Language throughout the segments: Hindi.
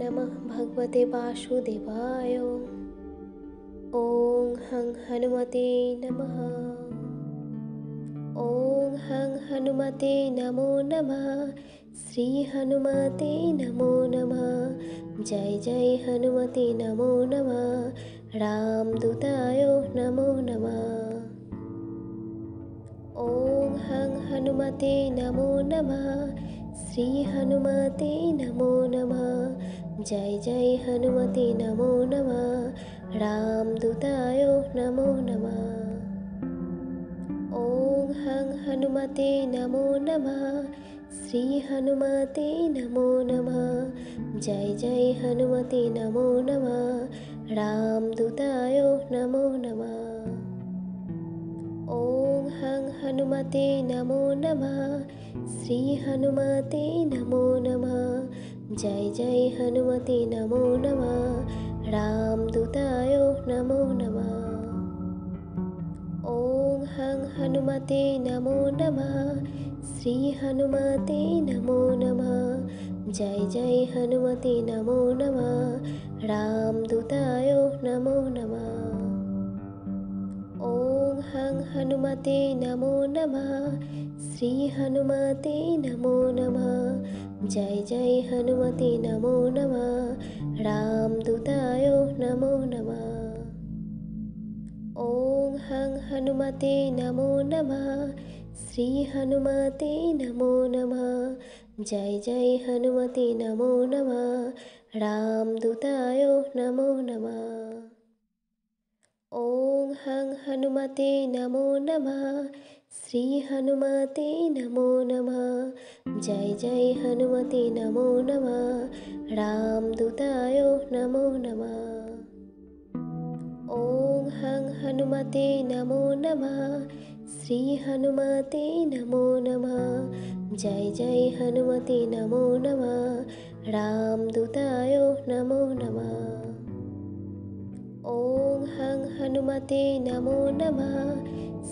नमः भगवते वासुदेवाय। ॐ हं हनुमते नमः। ॐ हं हनुमते नमो नमः। श्री हनुमते नमो नमः। जय जय हनुमते नमो नमः। रामदूताय नमो नमः। ॐ हं हनुमते नमो नमः। श्री हनुमते नमो नमः। जय जय हनुमते नमो नमः। रामदूताय नमो नमः। ॐ हं हनुमते नमो नमः। श्री हनुमते नमो नमः। जय जय हनुमते नमो नमः। रामदूताय नमो नमः। ॐ हं हनुमते नमो नमः। श्री हनुमते नमो नमः। जय जय हनुमते नमो नमः। रामदूताय नमो नमः। ॐ हं हनुमते नमो नमः। श्री हनुमते नमो नमः। जय जय हनुमते नमो नमः। रामदूताय नमो नमः। ॐ हं हनुमते नमो नमः। श्री हनुमते नमो नमः। जय जय हनुमते नमो नमः। रामदूताय नमो नमः। ॐ हं हनुमते नमो नमः। श्री हनुमते नमो नमः। जय जय हनुमते नमो नमः। रामदूताय नमो नमः। ॐ हं हनुमते नमो नमः। श्री हनुमते नमो नमः। जय जय हनुमते नमो नमः। रामदूताय नमो नमः। ॐ हं हनुमते नमो नमः। श्री हनुमते नमो नमः। जय जय हनुमते नमो नमः। रामदूताय नमो नमः। ॐ हं हनुमते नमो नमः।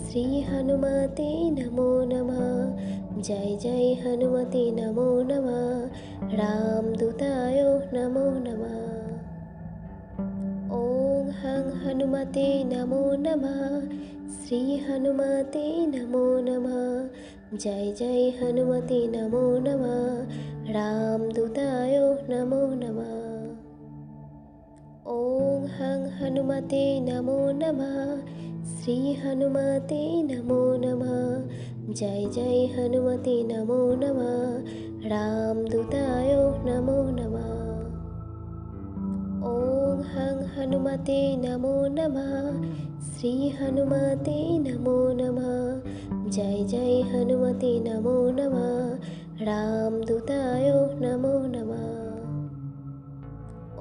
श्री हनुमते नमो नमः। जय जय हनुमते नमो नमः। रामदूताय नमो नमः। ॐ हं हनुमते नमो नमः। श्री हनुमते नमो नमः। जय जय हनुमते नमो नमः। रामदूताय नमो नमः। ॐ हं हनुमते नमो नमः। श्री हनुमते नमो नमः। जय जय हनुमते नमो नमः। रामदूताय नमो नमः। ॐ हं हनुमते नमो नमः। श्री हनुमते नमो नमः। जय जय हनुमते नमो नमः। रामदूताय नमो नमः।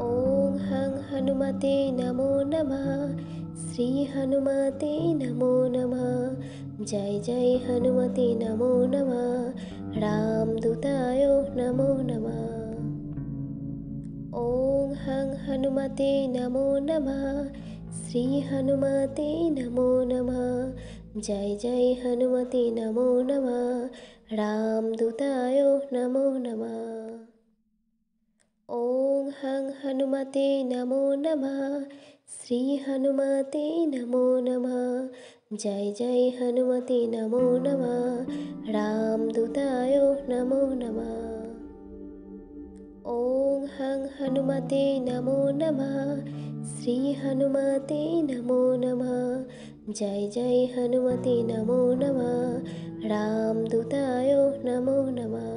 ॐ हं हनुमते नमो नमः। श्री हनुमते नमो नमः। जय जय हनुमते नमो नमः। रामदूताय नमो नमः। ॐ हं हनुमते नमो नमः। श्री हनुमते नमो नमः। जय जय हनुमते नमो नमः। रामदूताय नमो नमः। ॐ हं हनुमते नमो नमः। श्री हनुमते नमो नमः। जय जय हनुमते नमो नमः। रामदूताय नमो नमः। ॐ हं हनुमते नमो नमः। श्री हनुमते नमो नमः। जय जय हनुमते नमो नमः। रामदूताय नमो नमः।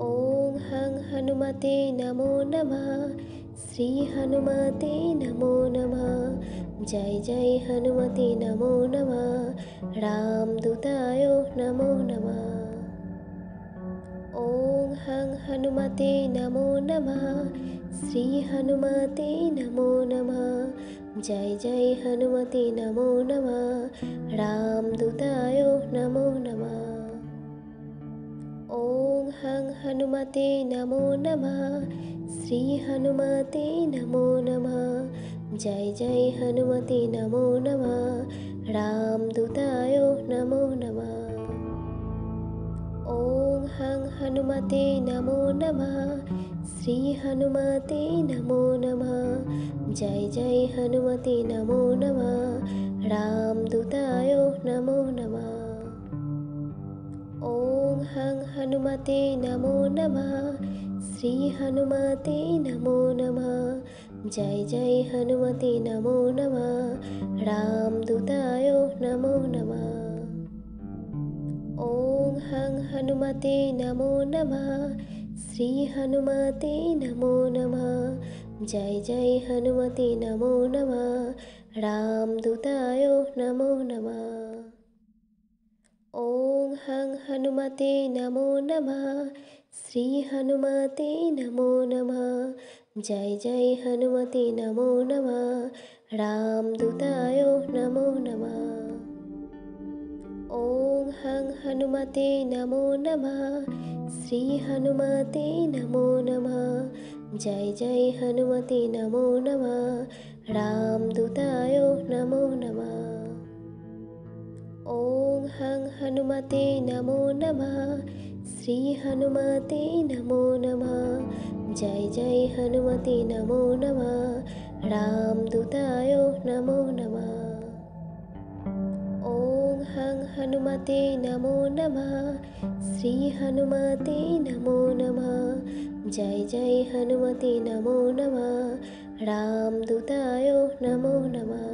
ॐ हं हनुमते नमो नमः। श्री हनुमते नमो नमः। जय जय हनुमते नमो नमः। रामदूताय नमो नमः। ॐ हं हनुमते नमो नमः। श्री हनुमते नमो नमः। जय जय हनुमते नमो नमः। रामदूताय नमो नमः। ॐ हं हनुमते नमो नमः। श्री हनुमते नमो नमः। जय जय हनुमते नमो नमः। रामदूताय नमो नमः। ॐ हं हनुमते नमो नमः। श्री हनुमते नमो नमः। जय जय हनुमते नमो नमः। रामदूताय नमो नमः। ॐ हं हनुमते नमो नमः। श्री हनुमते नमो नमः। जय जय हनुमते नमो नमः। रामदूताय नमो नमः। ॐ हं हनुमते नमो नमः। श्री हनुमते नमो नमः। जय जय हनुमते नमो नमः। रामदूताय नमो नमः। ॐ हं हनुमते नमो नमः। श्री हनुमते नमो नमः। जय जय हनुमते नमो नमः। रामदूताय नमो नमः। ॐ हं हनुमते नमो नमः। श्री हनुमते नमो नमः। जय जय हनुमते नमो नमः। रामदूताय नमो नमः। ॐ हं हनुमते नमो नमः। श्री हनुमते नमो नमः। जय जय हनुमते नमो नमः। रामदूताय नमो नमः। ॐ हं हनुमते नमो नमः। श्री हनुमते नमो नमः। जय जय हनुमते नमो नमः। रामदूताय नमो नमः।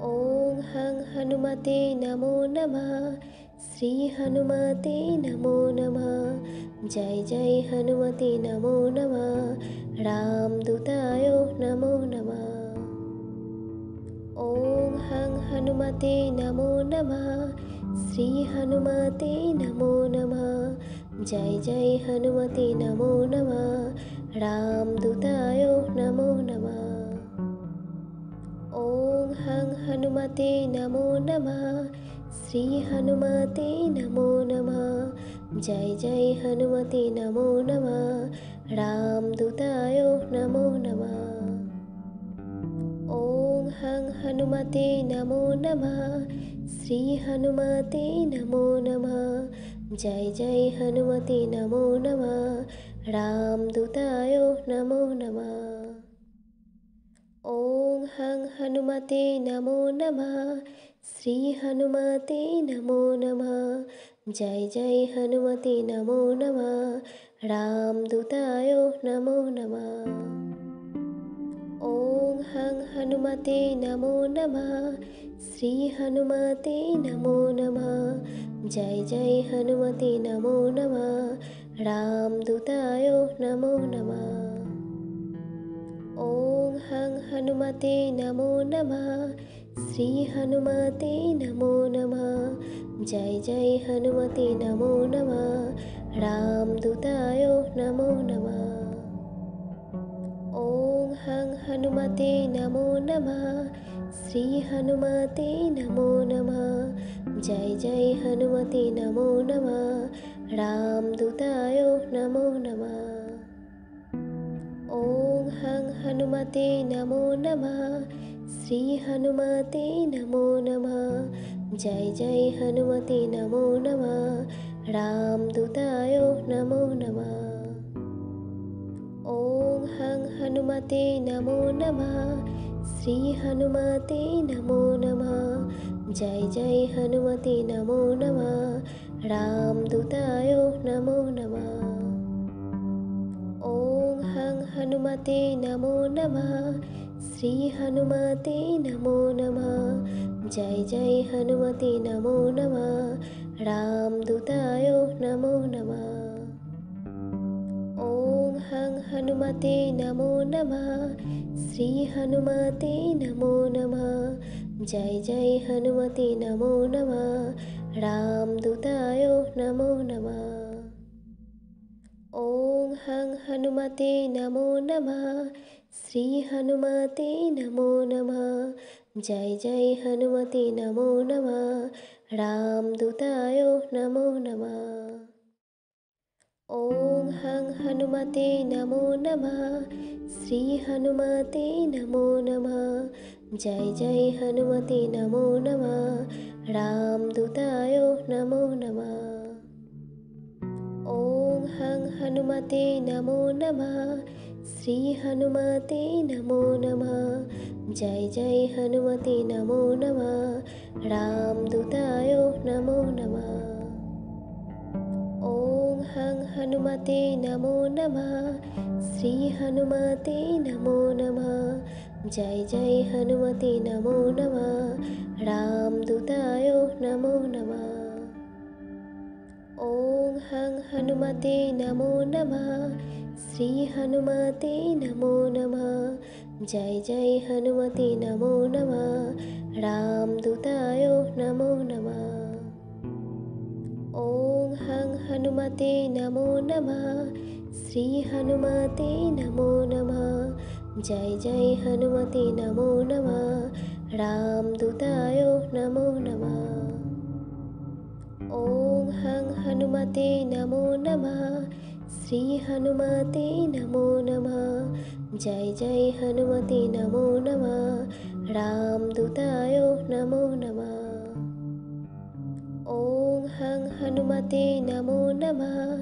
ॐ हं हनुमते नमो नमः। श्री हनुमते नमो नमः। जय जय हनुमते नमो नमः। रामदूताय नमो नमः। ॐ हं हनुमते नमो नमः। श्री हनुमते नमो नमः। जय जय हनुमते नमो नमः। रामदूताय नमो नमः। ॐ हं हनुमते नमो नमः। श्री हनुमते नमो नमः। जय जय हनुमते नमो नमः। रामदूताय नमो नमः। ॐ हं हनुमते नमो नमः। श्री हनुमते नमो नमः। जय जय हनुमते नमो नमः। रामदूताय नमो नमः। ॐ हं हनुमते नमो नमः। श्री हनुमते नमो नमः। जय जय हनुमते नमो नमः। रामदूताय नमो नमः। ॐ हं हनुमते नमो नमः। श्री हनुमते नमो नमः। जय जय हनुमते नमो नमः। रामदूताय नमो नमः। ॐ हं हनुमते नमो नमः। श्री हनुमते नमो नमः। जय जय हनुमते नमो नमः। रामदूताय नमो नमः। ॐ हं हनुमते नमो नमः। श्री हनुमते नमो नमः। जय जय हनुमते नमो नमः। रामदूताय नमो नमः। ॐ हं हनुमते नमो नमः। श्री हनुमते नमो नमः। जय जय हनुमते नमो नमः। रामदूताय नमो नमः। ॐ हं हनुमते नमो नमः। श्री हनुमते नमो नमः। जय जय हनुमते नमो नमः। रामदूताय नमो नमः। ॐ हं हनुमते नमो नमः। श्री हनुमते नमो नमः। जय जय हनुमते नमो नमः। रामदूताय नमो नमः। ॐ हं हनुमते नमो नमः। श्री हनुमते नमो नमः। जय जय हनुमते नमो नमः। रामदूताय नमो नमः। ॐ हं हनुमते नमो नमः। श्री हनुमते नमो नमः। जय जय हनुमते नमो नमः। रामदूताय नमो नमः। ॐ हं हनुमते नमो नमः। श्री हनुमते नमो नमः। जय जय हनुमते नमो नमः। रामदूताय नमो नमः। ॐ हं हनुमते नमो नमः। श्री हनुमते नमो नमः। जय जय हनुमते नमो नमः। रामदूताय नमो नमः। ॐ हं हनुमते नमो नमः। श्री हनुमते नमो नमः। जय जय हनुमते नमो नमः। रामदूताय नमो नमः। ॐ हं हनुमते नमो नमः। श्री हनुमते नमो नमः। जय जय हनुमते नमो नमः। रामदूताय नमो नमः। ॐ हं हनुमते नमो नमः। श्री हनुमते नमो नमः। जय जय हनुमते नमो नमः। रामदूताय नमो नमः। ॐ हं हनुमते नमो नमः। श्री हनुमते नमो नमः। जय जय हनुमते नमो नमः। रामदूताय नमो नमः। ॐ हं हनुमते नमो नमः।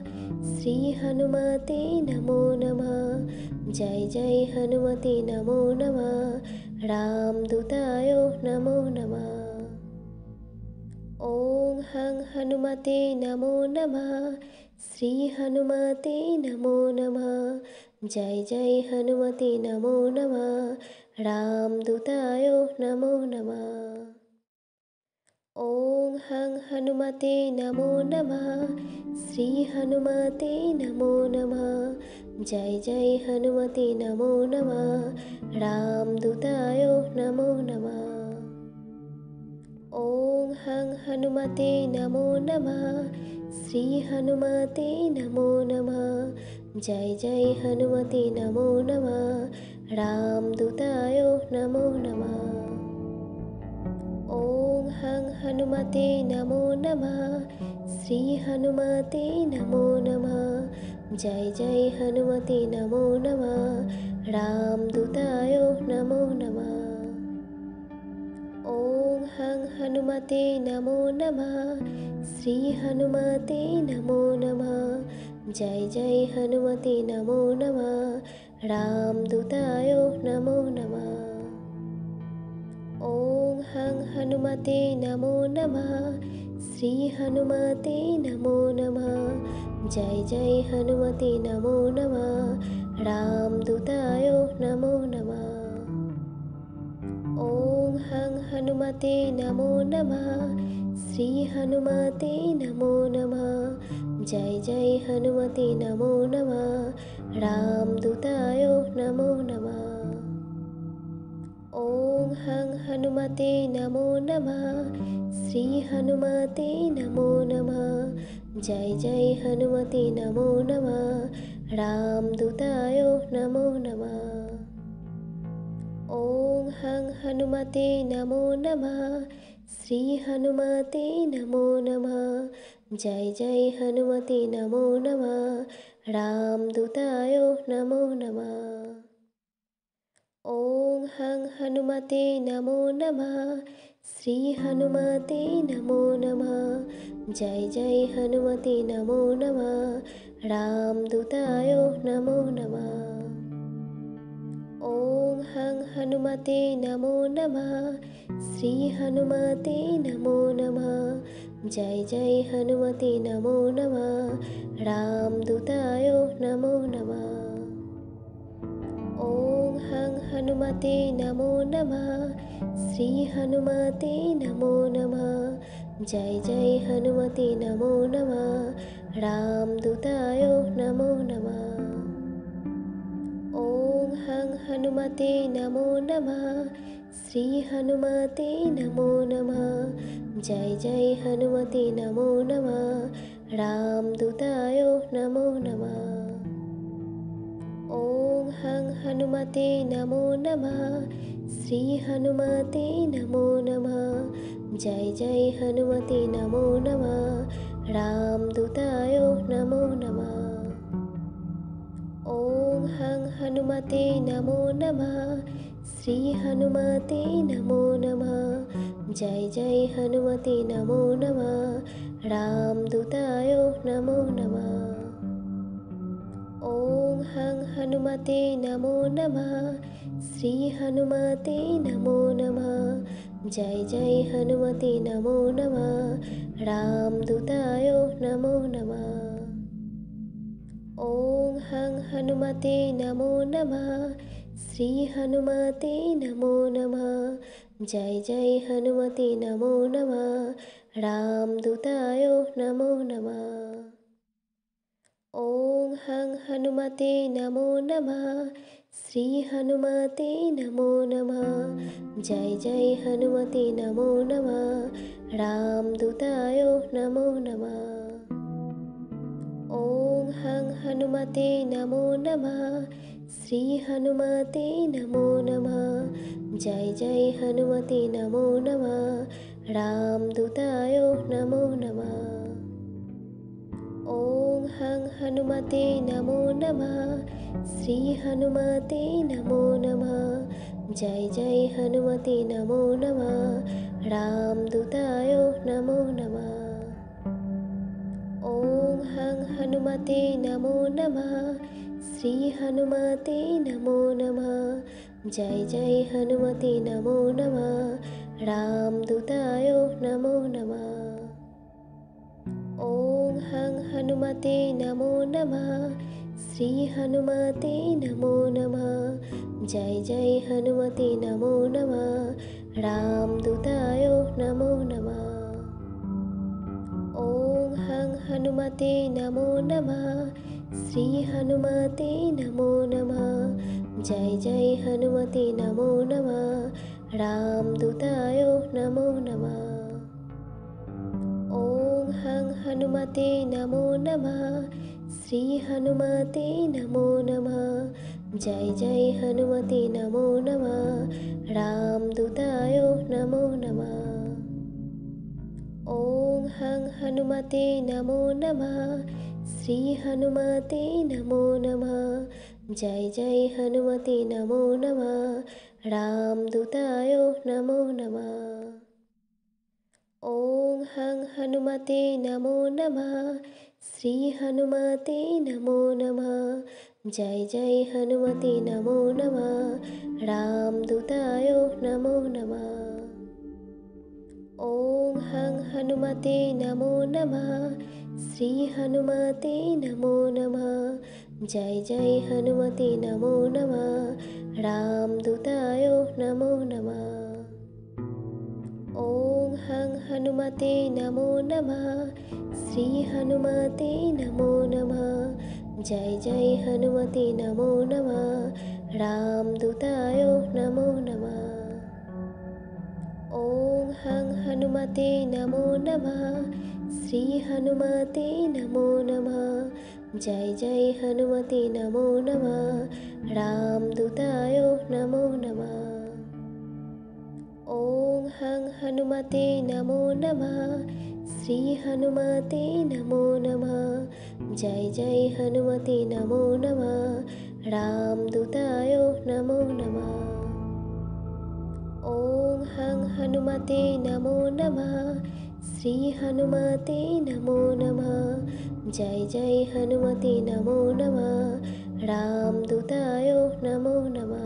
श्री हनुमते नमो नमः। जय जय हनुमते नमो नमः। रामदूताय नमो नमः। ॐ हं हनुमते नमो नमः। श्री हनुमते नमो नमः। जय जय हनुमते नमो नमः। रामदूताय नमो नमः। ॐ हं हनुमते नमो नमः। श्री हनुमते नमो नमः। जय जय हनुमते नमो नमः। रामदूताय नमो नमः। ॐ हं हनुमते नमो नमः। श्री हनुमते नमो नमः। जय जय हनुमते नमो नमः। रामदूताय नमो नमः। ॐ हं हनुमते नमो नमः। श्री हनुमते नमो नमः। जय जय हनुमते नमो नमः। रामदूताय नमो नमः। ॐ हं हनुमते नमो नमः। श्री हनुमते नमो नमः। जय जय हनुमते नमो नमः। रामदूताय नमो नमः। ॐ हं हनुमते नमो नमः। श्री हनुमते नमो नमः। जय जय हनुमते नमो नमः। रामदूताय नमो नमः। ॐ हं हनुमते नमो नमः। श्री हनुमते नमो नमः। जय जय हनुमते नमो नमः। रामदूताय नमो नमः। ॐ हं हनुमते नमो नमः। श्री हनुमते नमो नमः। जय जय हनुमते नमो नमः। रामदूताय नमो नमः। ॐ हं हनुमते नमो नमः। श्री हनुमते नमो नमः। जय जय हनुमते नमो नमः। रामदूताय नमो नमः। ॐ हं हनुमते नमो नमः। श्री हनुमते नमो नमः। जय जय हनुमते नमो नमः। रामदूताय नमो नमः। ॐ हं हनुमते नमो नमः। श्री हनुमते नमो नमः। जय जय हनुमते नमो नमः। रामदूताय नमो नमः। ॐ हं हनुमते नमो नमः। श्री हनुमते नमो नमः। जय जय हनुमते नमो नमः। रामदूताय नमो नमः। ॐ हं हनुमते नमो नमः। श्री हनुमते नमो नमः। जय जय हनुमते नमो नमः। रामदूताय नमो नमः। ॐ हं हनुमते नमो नमः। श्री हनुमते नमो नमः। जय जय हनुमते नमो नमः। रामदूताय नमो नमः। ॐ हं हनुमते नमो नमः। श्री हनुमते नमो नमः। जय जय हनुमते नमो नमः। रामदूताय नमो नमः। हनुमते नमो नमः। श्री हनुमते नमो नमः। जय जय हनुमते नमो नमः। रामदूताय नमो नमः। ॐ हं हनुमते नमो नमः। श्री हनुमते नमो नमः। जय जय हनुमते नमो नमः। रामदूताय नमो नमः। ॐ हं हनुमते नमो नमः। श्री हनुमते नमो नमः। जय जय हनुमते नमो नमः। रामदूताय नमो नमः। ॐ हं हनुमते नमो नमः। श्री हनुमते नमो नमः। जय जय हनुमते नमो नमः। रामदूताय नमो नमः। ॐ हं हनुमते नमो नमः। श्री हनुमते नमो नमः। जय जय हनुमते नमो नमः। रामदूताय नमो नमः। ॐ हं हनुमते नमो नमः। श्री हनुमते नमो नमः। जय जय हनुमते नमो नमः। रामदूताय नमो नमः। ॐ हं हनुमते नमो नमः। श्री हनुमते नमो नमः। जय जय हनुमते नमो नमः। रामदूताय नमो नमः। ॐ हं हनुमते नमो नमः। श्री हनुमते नमो नमः। जय जय हनुमते नमो नमः। रामदूताय नमो नमः। ॐ हं हनुमते नमो नमः। श्री हनुमते नमो नमः। जय जय हनुमते नमो नमः। रामदूताय नमो नमः। ॐ हं हनुमते नमो नमः। श्री हनुमते नमो नमः। जय जय हनुमते नमो नमः। रामदूताय नमो नमः। ॐ हं हनुमते नमो नमः। श्री हनुमते नमो नमः। जय जय हनुमते नमो नमः। रामदूताय नमो नमः। ॐ हं हनुमते नमो नमः। श्री हनुमते नमो नमः। जय जय हनुमते नमो नमः। रामदूताय नमो नमः। ॐ हं हनुमते नमो नमः। श्री हनुमते नमो नमः। जय जय हनुमते नमो नमः। रामदूताय नमो नमः। ॐ हं हनुमते नमो नमः। श्री हनुमते नमो नमः। जय जय हनुमते नमो नमः। रामदूताय नमो नमः। ॐ हं हनुमते नमो नमः। श्री हनुमते नमो नमः। जय जय हनुमते नमो नमः। रामदूताय नमो नमः। ॐ हं हनुमते नमो नमः। श्री हनुमते नमो नमः। जय जय हनुमते नमो नमः। रामदूताय नमो नमः।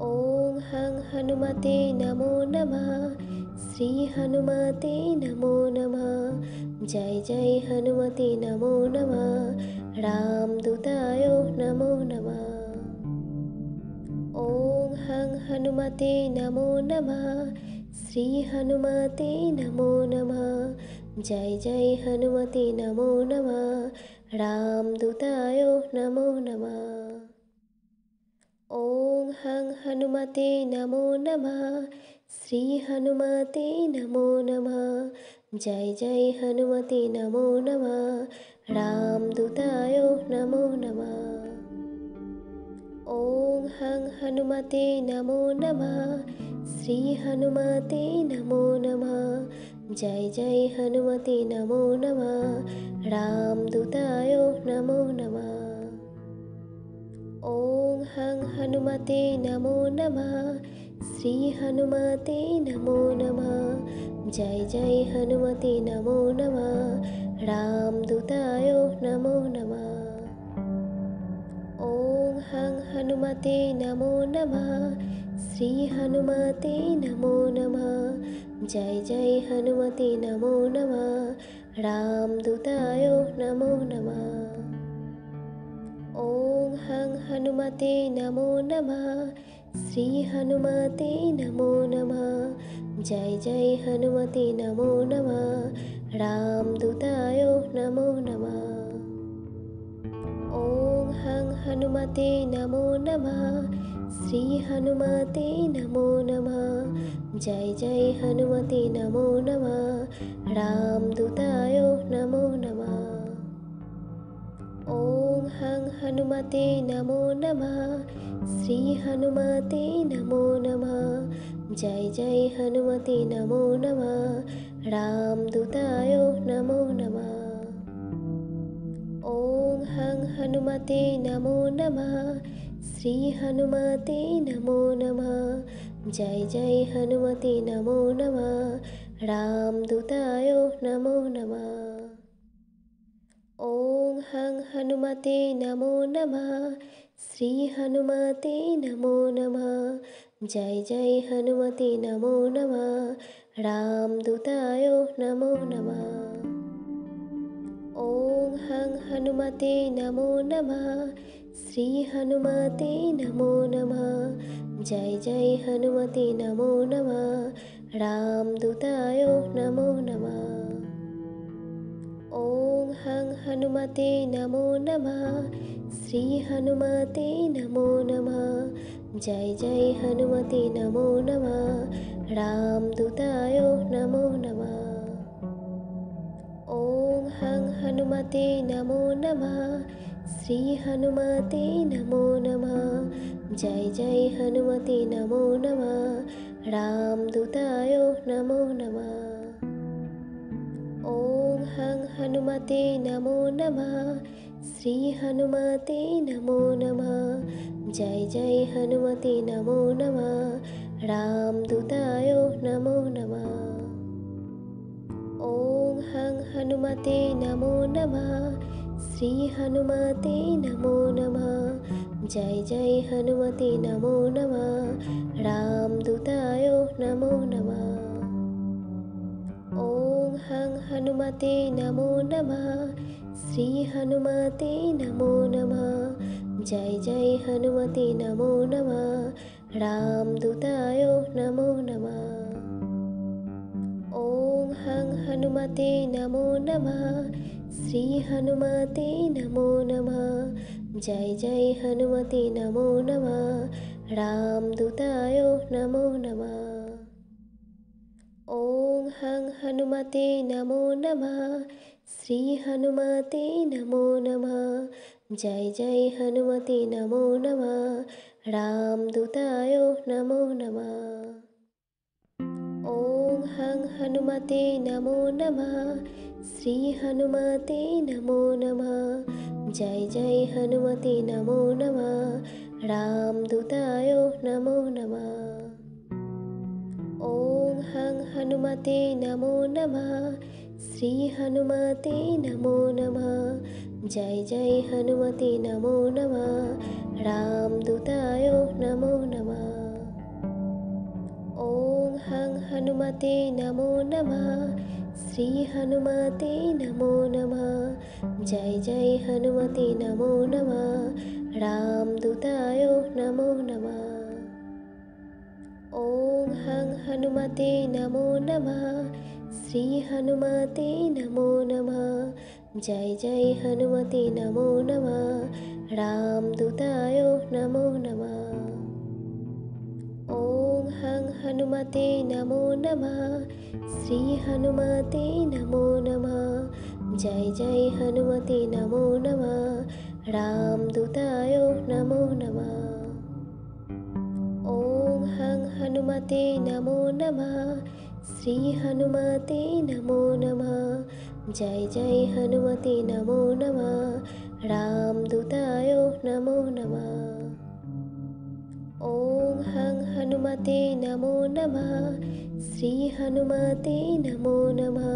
ॐ हं हनुमते नमो नमः। श्री हनुमते नमो नमः। जय जय हनुमते नमो नमः। रामदूताय नमो नमः। ॐ हं हनुमते नमो नमः। श्री हनुमते नमो नमः। जय जय हनुमते नमो नमः। रामदूताय नमो नमः। ॐ हं हनुमते नमो नमः। श्री हनुमते नमो नमः। जय जय हनुमते नमो नमः। रामदूताय नमो नमः। ॐ हं हनुमते नमो नमः। श्री हनुमते नमो नमः। जय जय हनुमते नमो नमः। रामदूताय नमो नमः। ॐ हं हनुमते नमो नमः। श्री हनुमते नमो नमः। जय जय हनुमते नमो नमः। रामदूताय नमो नमः। हनुमते नमो नमः। श्री हनुमते नमो नमः। जय जय हनुमते नमो नमः। रामदूताय नमो नमः। ॐ हं हनुमते नमो नमः। श्री हनुमते नमो नमः। जय जय हनुमते नमो नमः। रामदूताय नमो नमः। ॐ हं हनुमते नमो नमः। श्री हनुमते नमो नमः। जय जय हनुमते नमो नमः। रामदूताय नमो नमः। ॐ हं हनुमते नमो नमः। श्री हनुमते नमो नमः। जय जय हनुमते नमो नमः। रामदूताय नमो नमः। ॐ हं हनुमते नमो नमः। श्री हनुमते नमो नमः। जय जय हनुमते नमो नमः। रामदूताय नमो नमः। ॐ हं हनुमते नमो नमः। श्री हनुमते नमो नमः। जय जय हनुमते नमो नमः। रामदूताय नमो नमः। ॐ हं हनुमते नमो नमः। श्री हनुमते नमो नमः। जय जय हनुमते नमो नमः। रामदूताय नमो नमः। ॐ हं हनुमते नमो नमः। श्री हनुमते नमो नमः। जय जय हनुमते नमो नमः। रामदूताय नमो नमः। ॐ हं हनुमते नमो नमः। श्री हनुमते नमो नमः। जय जय हनुमते नमो नमः। रामदूताय नमो नमः। ॐ हं हनुमते नमो नमः। श्री हनुमते नमो नमः। जय जय हनुमते नमो नमः। रामदूताय नमो नमः। ॐ हं हनुमते नमो नमः। श्री हनुमते नमो नमः। जय जय हनुमते नमो नमः। रामदूताय नमो नमः। ॐ हं हनुमते नमो नमः। श्री हनुमते नमो नमः। जय जय हनुमते नमो नमः। रामदूताय नमो नमः। ॐ हं हनुमते नमो नमः। श्री हनुमते नमो नमः। जय जय हनुमते नमो नमः। रामदूताय नमो नमः। ॐ हं हनुमते नमो नमः। श्री हनुमते नमो नमः। जय जय हनुमते नमो नमः। रामदूताय नमो नमः। ॐ हं हनुमते नमो नमः। श्री हनुमते नमो नमः। जय जय हनुमते नमो नमः। रामदूताय नमो नमः। ॐ हं हनुमते नमो नमः। श्री हनुमते नमो नमः। जय जय हनुमते नमो नमः। रामदूताय नमो नमः। ॐ हं हनुमते नमो नमः। श्री हनुमते नमो नमः। जय जय हनुमते नमो नमः। रामदूताय नमो नमः। ॐ हं हनुमते नमो नमः। श्री हनुमते नमो नमः। जय जय हनुमते नमो नमः। रामदूताय नमो नमः। ॐ हं हनुमते नमो नमः। श्री हनुमते नमो नमः। जय जय हनुमते नमो नमः। रामदूताय नमो नमः। ॐ हं हनुमते नमो नमः। श्री हनुमते नमो नमः। जय जय हनुमते नमो नमः। रामदूताय नमो नमः। ॐ हं हनुमते नमो नमः। श्री हनुमते नमो नमः।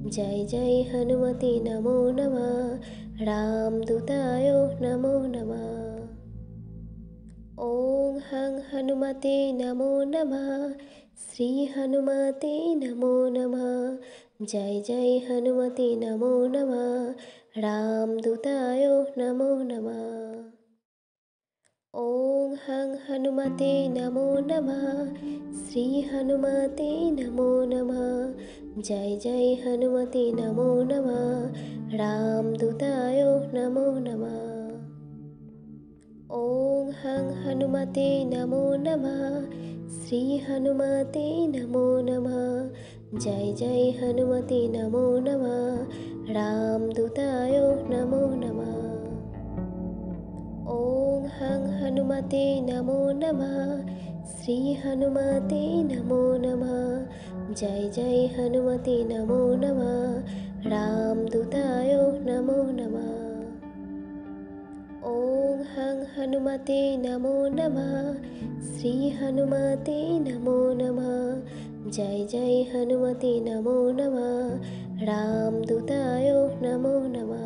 जय जय हनुमते नमो नमः। रामदूताय नमो नमः। ॐ हं हनुमते नमो नमः। श्री हनुमते नमो नमः। जय जय हनुमते नमो नमः। रामदूताय नमो नमः। ॐ हं हनुमते नमो नमः। श्री हनुमते नमो नमः। जय जय हनुमते नमो नमः। रामदूताय नमो नमः। ॐ हं हनुमते नमो नमः। श्री हनुमते नमो नमः। जय जय हनुमते नमो नमः। रामदूताय नमो नमः। ॐ हं हनुमते नमो नमः। श्री हनुमते नमो नमः। जय जय हनुमते नमो नमः। रामदूताय नमो नमः। ॐ हं हनुमते नमो नमः। श्री हनुमते नमो नमः। जय जय हनुमते नमो नमः। रामदूताय नमो नमः।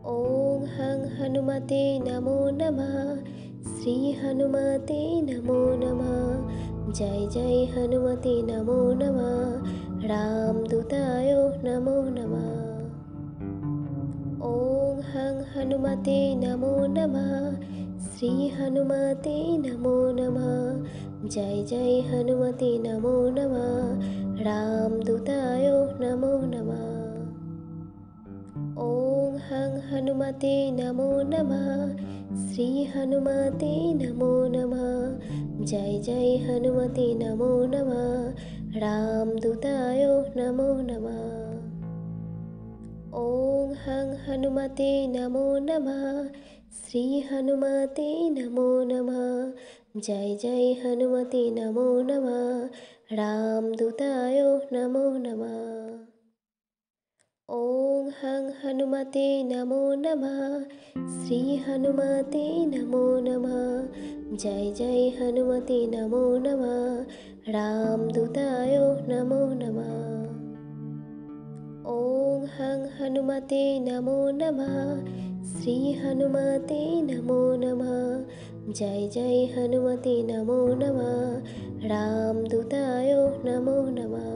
ॐ हं हनुमते नमो नमः। श्री हनुमते नमो नमः। जय जय हनुमते नमो नमः। रामदूताय नमो नमः। ॐ हं हनुमते नमो नमः। श्री हनुमते नमो नमः। जय जय हनुमते नमो नमः। रामदूताय नमो नमः। ॐ हं हनुमते नमो नमः। श्री हनुमते नमो नमः। जय जय हनुमते नमो नमः। रामदूताय नमो नमः। ॐ हं हनुमते नमो नमः। श्री हनुमते नमो नमः। जय जय हनुमते नमो नमः। रामदूताय नमो नमः। ॐ हं हनुमते नमो नमः। श्री हनुमते नमो नमः। जय जय हनुमते नमो नमः। रामदूताय नमो नमः। ॐ हं हनुमते नमो नमः। श्री हनुमते नमो नमः। जय जय हनुमते नमो नमः। रामदूताय नमो नमः।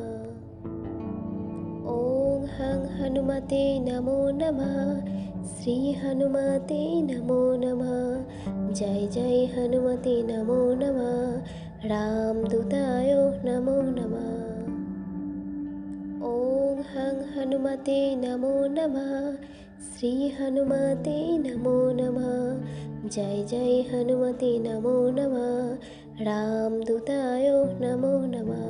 ॐ हं हनुमते नमो नमः। श्री हनुमते नमो नमः। जय जय हनुमते नमो नमः। रामदूताय नमो नमः। ॐ हं हनुमते नमो नमः। श्री हनुमते नमो नमः। जय जय हनुमते नमो नमः। रामदूताय नमो नमः।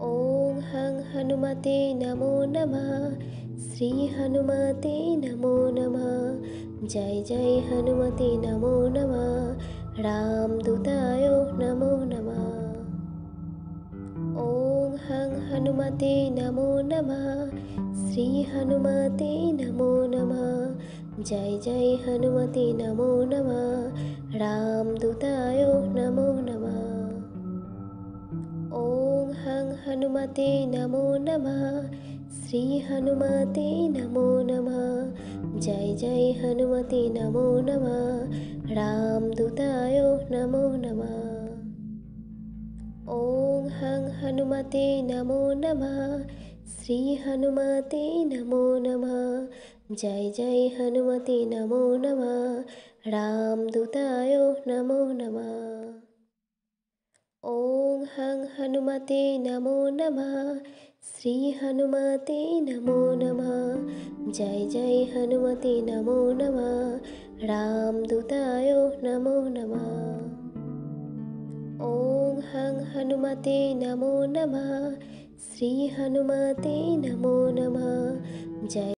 ॐ हं हनुमते नमो नमः। श्री हनुमते नमो नमः। जय जय हनुमते नमो नमः। रामदूताय नमो नमः। ॐ हं हनुमते नमो नमः। श्री हनुमते नमो नमः। जय जय हनुमते नमो नमः। रामदूताय नमो नमः। ॐ हं हनुमते नमो नमः। श्री हनुमते नमो नमः। जय जय हनुमते नमो नमः। रामदूताय नमो नमः। ॐ हं हनुमते नमो नमः। श्री हनुमते नमो नमः। जय जय हनुमते नमो नमः। रामदूताय नमो नमः। ॐ हं हनुमते नमो नमः। श्री हनुमते नमो नमः। जय जय हनुमते नमो नमः। रामदूताय नमो नमः। ॐ हं हनुमते नमो नमः। श्री हनुमते नमो नमः। जय